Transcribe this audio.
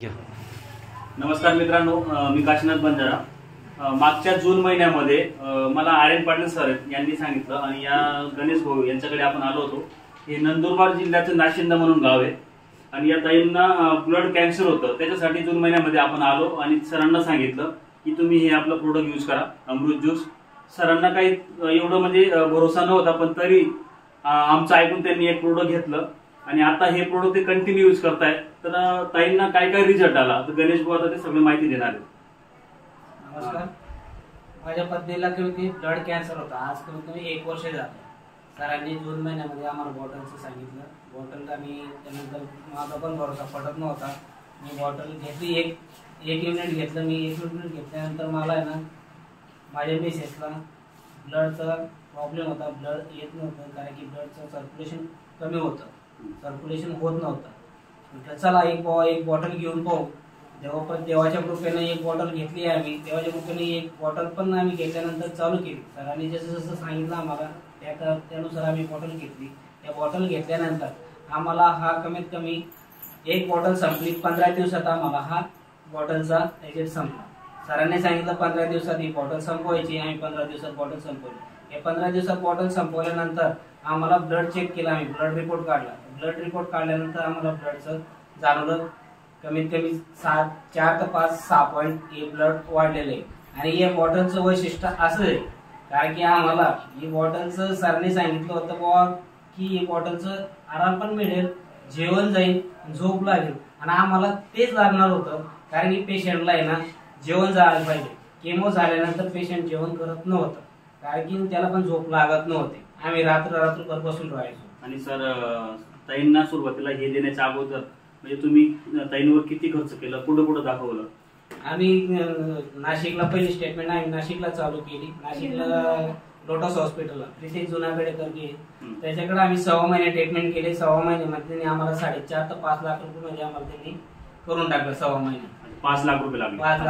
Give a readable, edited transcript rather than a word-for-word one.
नमस्कार मित्रांनो, मी काशीनाथ बंजारा। मागच्या जून महिन्यामध्ये मला आर्यन पाटील सर यांनी सांगितलं आणि या गणेश भाऊ यांच्याकडे आपण आलो होतो। हे नंदुरबार जिल्ह्याचं नाशिंदा म्हणून गाव आहे आणि या ताईंना ब्लड कॅन्सर होतं। त्याच्यासाठी जून महिन्यामध्ये आपण आलो आणि सरांना सांगितलं की तुम्ही हे आपलं प्रोडक्ट यूज करा, अमृत ज्यूस। सरांना काही एवढं म्हणजे भरोसा नव्हता, पण तरी आमचं ऐकून त्यांनी एक प्रोडक्ट घेतलं आणि आता हे प्रोडक्ट ते कंटिन्यू यूज करतायत। तर ताईंना काय काय रिझल्ट आला तर गणेश भाऊ आता ते सगळी माहिती देणार आहेत। नमस्कार, माझ्या पत्नीला ब्लड कॅन्सर होता। आज कमीत 1 वर्ष झालं। सरांनी जून महिन्यामध्ये आम्हाला बॉटलचं सांगितलं। बॉटल आम्ही त्यानंतर माझा पण भरोसा पडत नव्हता। मी बॉटल घेतली, एक युनिट घेतलं। मी 1 युनिट घेतल्यानंतर मला आहे ना माझ्या मिसेसला ब्लडचा प्रॉब्लेम होता। ब्लड येत नव्हतं, कारण की ब्लडचं सर्क्युलेशन कमी होतं, सर्क्युलेशन होत नव्हतं। म्हटलं चला एक बॉटल घेऊन पाहू। देवाच्या कृपेने एक बॉटल घेतली आम्ही। देवाच्या कृपेने एक बॉटल पण आम्ही घेतल्यानंतर चालू केली। सरांनी जसं जसं सांगितलं आम्हाला त्यानुसार आम्ही बॉटल घेतली। त्या बॉटल घेतल्यानंतर आम्हाला हा कमीत कमी एक बॉटल संपली। 15 दिवसात आम्हाला हा बॉटलचा रिझल्ट संपला। सरांनी सांगितलं 15 दिवसात ही बॉटल संपवायची। आम्ही 15 दिवसात बॉटल संपवली। या 15 दिवसात बॉटल संपवल्यानंतर आम्हाला ब्लड चेक केला। आम्ही ब्लड रिपोर्ट काढला। ब्लड रिपोर्ट काढल्यानंतर आम्हाला ब्लडचं जाणवलं कमीत कमी 4 ते 6 पॉइंट हे ब्लड वाढलेलं आहे। आणि या बॉटलचं वैशिष्ट्य असं आहे, कारण की आम्हाला ही बॉटलचं सरांनी सांगितलं होतं बुवा की ही बॉटलचं आराम पण मिळेल, जेवण जाईल, झोप लागेल। आणि आम्हाला तेच लागणार होतं, कारण की पेशंटला आहे ना जेवण जायला पाहिजे। केमो झाल्यानंतर पेशंट जेवण करत नव्हतं, कारण की त्याला पण झोप लागत नव्हती। आम्ही रात्रभर बसून राहायचो। आणि सर, ताईंना सुरुवातीला हे देण्याच्या अगोदर म्हणजे तुम्ही ताईंवर किती खर्च केला, कुठं कुठं दाखवलं? आम्ही नाशिकला पहिली स्टेटमेंट आम्ही नाशिकला चालू केली। नाशिकला लोटस हॉस्पिटलला प्रीतेश जुनागडेकर त्याच्याकडे आम्ही 6 महिने ट्रीटमेंट केली। 6 महिन्यामध्ये आम्हाला 4.5 ते 5 लाख रुपये म्हणजे आम्हाला त्यांनी करून टाकलं। 6 महिने 5 लाख रुपये लागले। 5 लाख